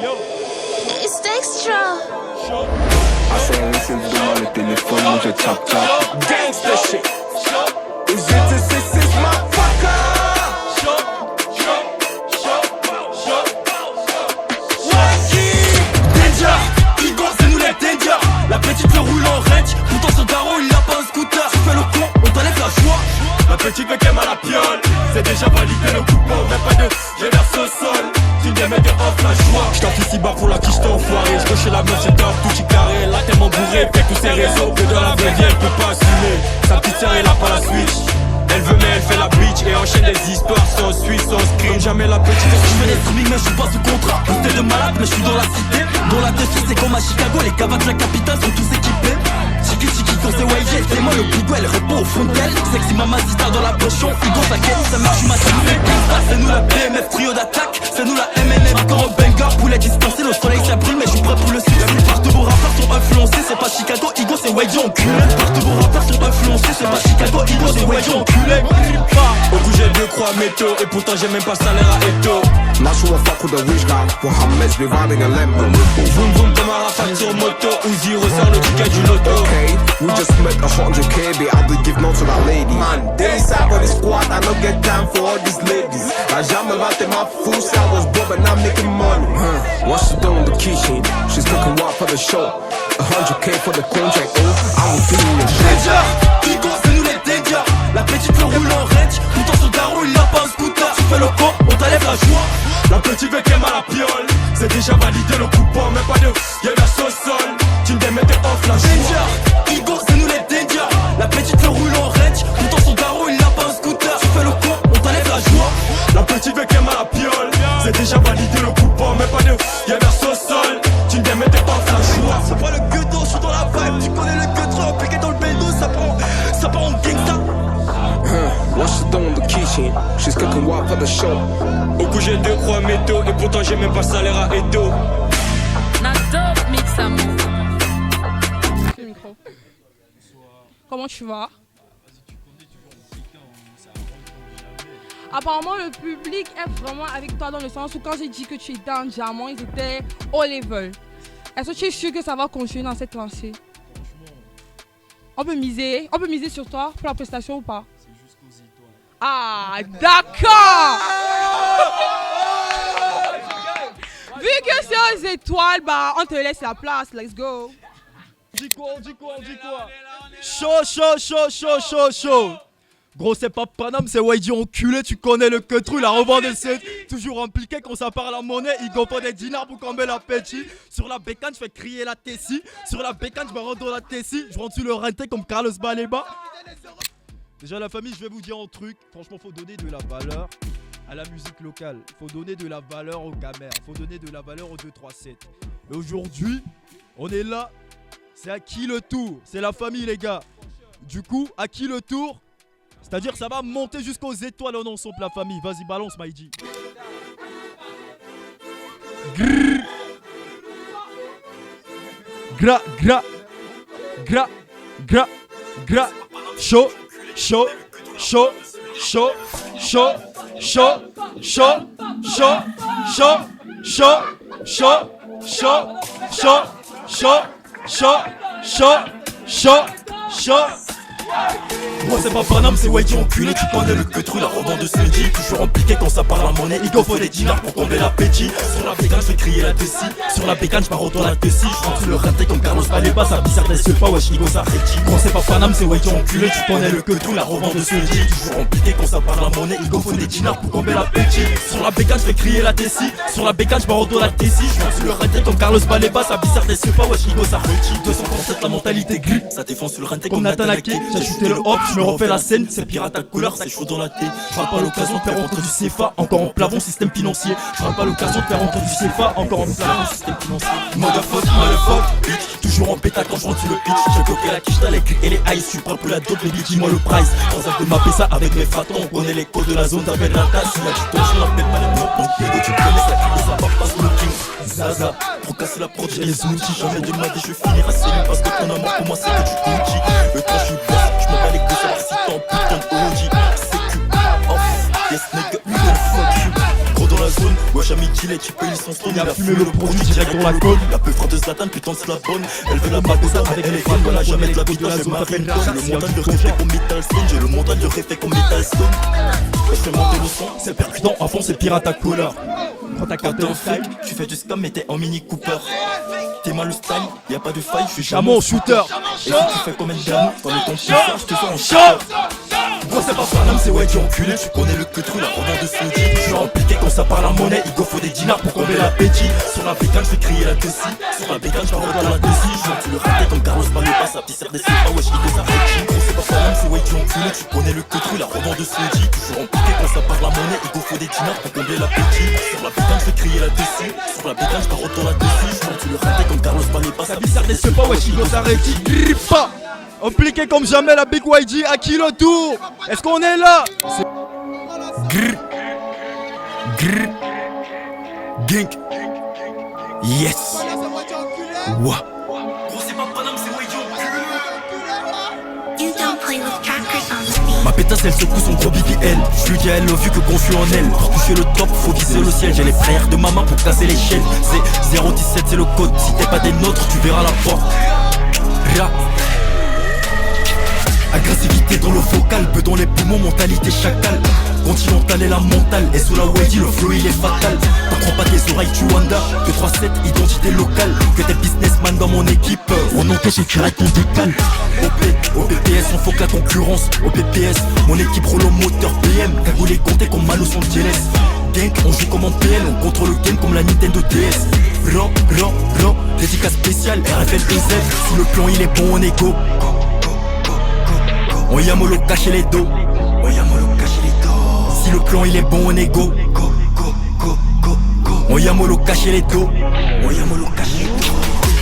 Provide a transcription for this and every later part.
It's extra. Assez de mal le téléphone, moi je tap tap. Gangsta shit. Is it a 6 motherfucker? Danger, Igor c'est nous les danger. La petite le roule en range. Pourtant son daron il a pas un scooter. Tu fais le con, on t'enlève la joie. La petite veut qu'elle m'a la piole. C'est déjà validé le coupon. Même pas de j'ai verse au sol. Tu viens mettre off la joie. J't'en fais si bas pour la quiche t'en enfoiré. J'coche la meuf c'est top, tout carré. Là tellement bourré, fait tous ses réseaux. Que dans la vraie vie elle peut pas assumer. Sa petite sœur elle a pas la switch. Elle veut mais elle fait la bitch et enchaîne des histoires sans suite, sans screen. Comme jamais la petite. Je fais des streaming mais je suis pas sous contrat. T'es de malade mais je suis dans la cité. Dans la défi c'est comme à Chicago. Les cavacs de la capitale sont tous équipés. Chiki chiki quand c'est YG. C'est moi le bigou elle répond au fond d'elle. Sexy mama zita dans la pochon. Igo t'inquiète ça marche tu m'as tué. C'est nous la BMF trio d'attaque. C'est nous la MNF encore un banger. Poulet distancé le soleil ça brûle mais je suis prêt pour le succès. Partout vos rappeurs sont influencés. C'est pas Chicago. Igo c'est YG enculé. Partout vos rappeurs sont influencés. C'est pas Chicago. Igo c'est YG enculé. Au bout j'ai 2 croix métaux. Et pourtant j'ai même pas salaire à Eto. Not sure fuck with the rich guy. Mohammed's be riding a Lambo. Vroom vroom comme un rafale sur moto. Uzi ressort le ticket du loto. Okay, we just met 100k. Be able to give no to that lady. Man, they inside for the squad. I don't get time for all these ladies. I jamais raté ma fousse. I was broke but now making money. What's she doing in the kitchen? She's cooking what for the show? 100k for the contract. Oh, I was feeling the shit. Danger, Igo c'est nous les danger. La petite le roule en range. Pourtant son daron il a pas un scooter. Tu fais le con, on t'enlève la joie. La petite veut qu'elle m'a la piole. C'est déjà validé le coupon. Même pas de y'a verse au sol. Tu me mettre off la joie. Danger, Igo c'est nous les danger. La petite le roule en range. Pourtant son daron il a pas un scooter. Tu fais le con, on t'enlève la joie. La petite veut qu'elle m'a la piole. C'est déjà validé le coupon. Même pas de y'a verse au sol. Tu me mettre off la joie. C'est pas le gueudon, je suis dans la vibe. Tu connais le gueudron, piqué dans le bendo. Ça part en gangsta. What's she doing in the kitchen? She's cooking what for the show? Au coup j'ai 2 croix métaux. Et pourtant j'ai même pas salaire à Edo. Nado mix amour. Le micro. Comment tu vas? Apparemment le public est vraiment avec toi dans le sens où quand j'ai dit que tu étais en diamant, ils étaient au level. Est-ce que tu es sûr que ça va continuer dans cette lancée? On peut miser sur toi pour la prestation ou pas? C'est jusqu'aux étoiles. Ah, d'accord. Vu que c'est aux étoiles, bah on te laisse la place, let's go. On dit quoi Chaud. Gros c'est pas Paname, c'est YG enculé, tu connais le queutru, la revente de cette. Toujours impliqué quand ça parle en monnaie, il gonfle des dinars pour combler l'appétit. Sur la bécane, je fais crier la Tessie. Sur la bécane, je me rends dans la Tessie. Je rentre sur le renté comme Carlos Baleba. Déjà la famille, je vais vous dire un truc, franchement faut donner de la valeur à la musique locale. Faut donner de la valeur aux gamers, faut donner de la valeur aux 237. Et aujourd'hui, on est là, c'est à qui le tour? C'est la famille les gars. Du coup, à qui le tour? C'est-à-dire ça va monter jusqu'aux étoiles en ensemble la famille. Vas-y balance Maïdi. Grrr. Gra. Chaud. Moi c'est pas Paname, c'est YG enculé, tu connais le queutru, la revente de Sunji. Toujours impliqué quand ça parle en monnaie, il faut des dinars pour combler l'appétit. Sur la bécane, je fais crier la Tessie. Sur la bécane, je pars autour de la Tessie. Je rentre sur le renté comme Carlos Baleba, sa bizarre t'es pas, wesh, Igo ça rétit. Moi c'est pas Paname, c'est YG enculé, tu connais le queutru, la revente de Sunji. Toujours impliqué quand ça parle en monnaie, il faut des dinars pour combler l'appétit. Sur la bécane, je fais crier la Tessie. Sur la bécane, je pars autour de la Tessie. Je rentre sur le renté comme Carlos Baleba, sa bizarre t'es pas, wesh, Igo ça rétit. 237 la mentalité gris, ça défonce sur le renté comme Nathan Ake. J'ai shooté le hop, je me refais la scène, c'est pirate à couleur, c'est chaud dans la tête. Je rate pas l'occasion de faire rentrer du CFA, encore en plafond, système financier. Je rate pas l'occasion de faire rentrer du CFA, encore en plafond, système financier. Motherfuck, bitch, toujours en péta quand je rentre sur le pitch. J'ai bloqué la quiche, t'as les gris et les ice, tu parles pour la dope, baby, dis-moi le price. Dans un de mapper ça avec mes fratons, on connaît les codes de la zone, t'appelles la tasse. Si là tu tombes, je l'appelle pas les mots, donc tu connais ça, ça va pas smoking. Zaza, trop casser la prod, j'ai les outils. Jamais de ma vie, je finirai cellule parce que ton amour pour moi c'est que du Gucci. Le temps je suis boss, je m'en bats les couilles, savoir si t'en putain de OG. C'est que off, yes nigga, we gonna fuck you. Gros dans la zone, wesh amitié, les types ils sont stone. Il a fumé le produit direct dans la colle. La peu frère de Zlatan, putain c'est la bonne. Elle veut la bague aux armes avec les femmes. Voilà jamais de la vie de la zone. J'ai le montage de réfé comme Metal Stone. J'ai le montage de réfé comme Metal Stone. Je fais monter le son, c'est percutant. À fond c'est pirate à cola. Prends ta carte en style, tu fais du scam mais t'es en Mini Cooper. T'es mal le style, y'a pas de faille, je suis jamais shooter. Et si tu fais comme un gamin, dans le temps je te fais en shooter. Gros c'est pas Paname, c'est ouais tu enculé, tu connais le queutru, la revente de Soudi. Je suis impliqué quand ça parle à monnaie, il go faut des dinars pour combler l'appétit. Sur la bécane, je fais crier la tessie. Sur la bécane, je parle dans la tessie. Je tu le raté comme Carlos Manuel, sa petite RDC. Ah wesh, il gosse à gros c'est pas Paname, c'est ouais tu enculé, tu connais le queutru, la revente de Soudi. Toujours impliqué quand ça parle à monnaie, il go faut des dinars pour combler l'appétit. Sur la bécane, je fais crier la tessie. Sur la bécane, je parle dans la tessie. Je tu le raté comme Carlos Manuel, sa petite RDC. Pas wesh, il gosse à pas. Impliqué comme jamais la Big YG à qui le tour. Est-ce qu'on est là? Grrr. Grrr. Gink. Yes. Wouah. Gros c'est pas Paname, c'est ouais You don't play with trackers on the beat. Ma pétasse elle secoue son gros BBL. Je lui dis elle love you que confus en elle. Pour toucher le top faut viser le ciel. J'ai les frères de maman pour casser l'échelle. C'est 017 c'est le code. Si t'es pas des nôtres tu verras la porte. Ra. Agressivité dans le vocal, peu dans les poumons, mentalité chacal. Continental et la mentale, et sous la YG le flow il est fatal. T'en prends pas tes oreilles, tu wanda. Que 3-7, identité locale. Que t'es businessman dans mon équipe. On encaisse et tu rates ton décale. Au PPS, on faut que la concurrence. Au PPS, mon équipe roule au moteur PM. Cagoulé compté comme Malo son DLS. Gang, on joue comme en PL, on contrôle le game comme la Nintendo DS. Ran, dédicace spéciale, RFL EZ. Si le plan il est bon, on est go. On y a mollo caché les dos. Si le plan il est bon on est go. On y a mollo caché les dos.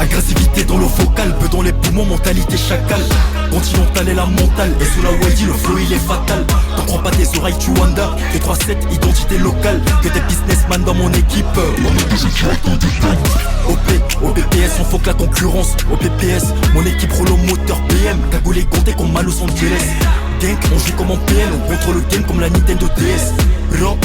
Agressivité dans le vocal, peu dans les poumons, mentalité chacal. Continental et la mentale, et sous la YG le flow il est fatal. T'en prends pas tes oreilles tu wanda. Que 3-7, identité locale. Que t'es businessman dans mon équipe. Au PPS on faut que la concurrence. Au PPS, mon équipe roule au moteur PM. Cagoulé compté comme Malo son DLS. Gang, on joue comme en PL, on contrôle le game comme la Nintendo DS. Ran,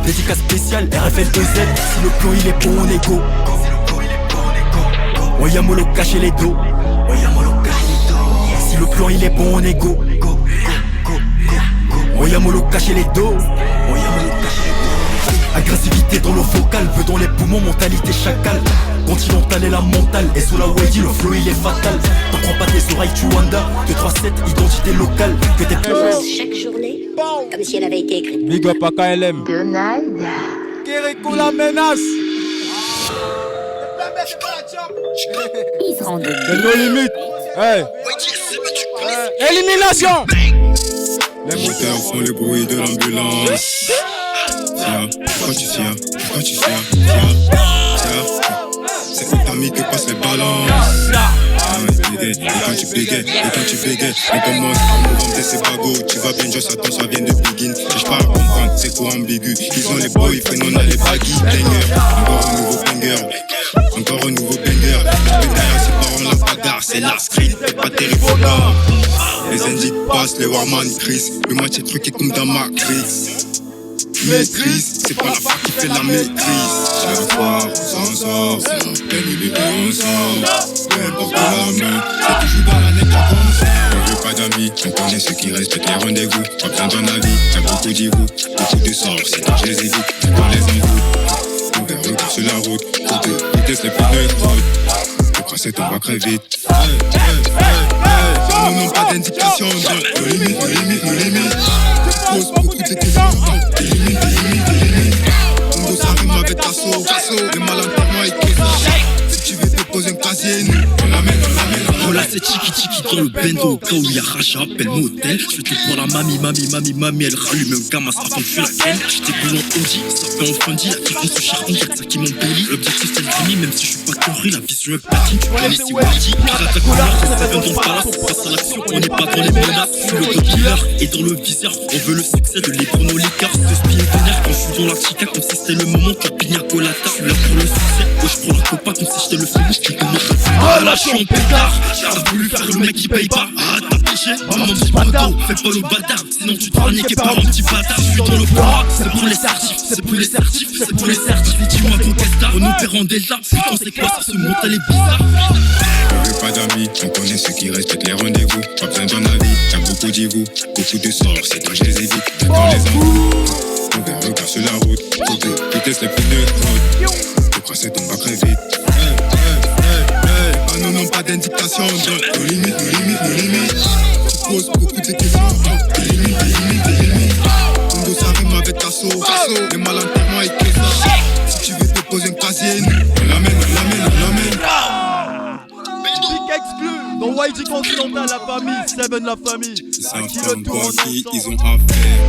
dédicace spéciale, RFL EZ. Si le plan il est bon on est go. On y a mollo caché les dos. Si le plan il est bon on est go. On y a mollo caché les dos. Agressivité dans le vocal, peu dans les poumons, mentalité chacal. Continental et la mentale, et sous la YG le flow il est fatal. T'en prends pas tes oreilles tu wanda. Que 3-7, identité locale. Que t'es Chaque journée, comme si elle avait été écrite. Big up à KLM. Donald. Kéréko la menace. Ils seront de C'est nos limites. Hey. Élimination. Les moteurs font le bruit de l'ambulance. Tiens, pourquoi tu tiens? C'est où t'as mis que passe les balances. Et quand tu bégayes, on commence à nous vendre ses bagots. Tu vas bien, juste attends, ça vient de begin. Cherche pas à comprendre, c'est quoi ambigu. Ils ont les boyfriends, on a les baggy. Encore un nouveau banger. Derrière ses parents, la bagarre, c'est la street. T'es pas terrifiant. Les NG passent, les Warman crissent. Le match est truqué comme dans Matrix. Maîtrise, c'est pas la fac qui fait la maîtrise. Chaque fois, on s'en sort. Les minutes, on sort. Peu importe la main, c'est toujours dans la nette qu'on sort. On veut pas d'amis, on connaît ceux qui respectent les rendez-vous. Pas besoin dans la vie, y'a beaucoup d'ivou. Beaucoup de sorts, c'est quand je les évite. C'est pas les embouts. On verra le sur la route. Côté vitesse, les pneus de route. Le crasset, on va très vite. Nous n'avons pas d'indication. Nos limites. Tu poses beaucoup de questions. Tes limites. On doit s'arrimer avec ta sauce. Le mal en moi, il fait ça. Si tu veux te poser un casier, on l'amène. Voilà c'est Chiki dans le bendo. Cas où il y a Racha, appelle-moi hôtel. Je fais tout pour la mamie, elle rallume un gamin, ça fait que je la ken. J'étais boulon Audi, ça fait en fundy. La qui fonce au charbon, y'a ça qui m'embellit. L'objectif c'est le grimy, même si je suis pas curry. La vision est platine, tu connais si Wadi. Pirate à couleur, c'est dans le palace. On passe à l'action, on n'est pas dans les menaces. Sur le killer et dans le viseur, on veut le succès de l'ébron aux liqueurs. De spier vénère quand je suis dans la chica, comme si c'était le moment que pina colata. Je suis là pour le succès, je prends la copa comme si j'étais le félix qui te montre. Ah là, je suis en pétard. T'as voulu faire le mec qui qui paye pas. Ah, t'as péché, maman, petit bateau. Fais pas le bâtard, sinon tu te feras niquer par un petit bâtard. Je suis dans le bois, c'est pour les certifs, c'est pour les certifs, c'est pour les certifs. Et dis-moi, Conquesta, on opère en delta. Putain, c'est quoi ça, ce monde, elle est bizarre. On veut pas d'amis, on connaît ceux qui respectent les rendez-vous. Pas besoin dans la vie, y'a beaucoup d'ivou, beaucoup de sorts, c'est toi je les évite. Dans les embouts, on verra regarde sur la route. Côté, vitesse les pneus de route. Le crasset tombe pas très vite. Ah non, non, pas d'indication. Nos limites, nos limites, nos limites. Tu poses beaucoup de questions. Des limites, des limites, des limites. Ton dos ça rime avec ta sauce. Les malins pour moi, ils que ça. Si tu veux te poser un casier, on l'amène, on l'amène, on l'amène. Big exclu dans YG Continental, la famille, Seven la famille. Ils savent pas à qui ils ont affaire.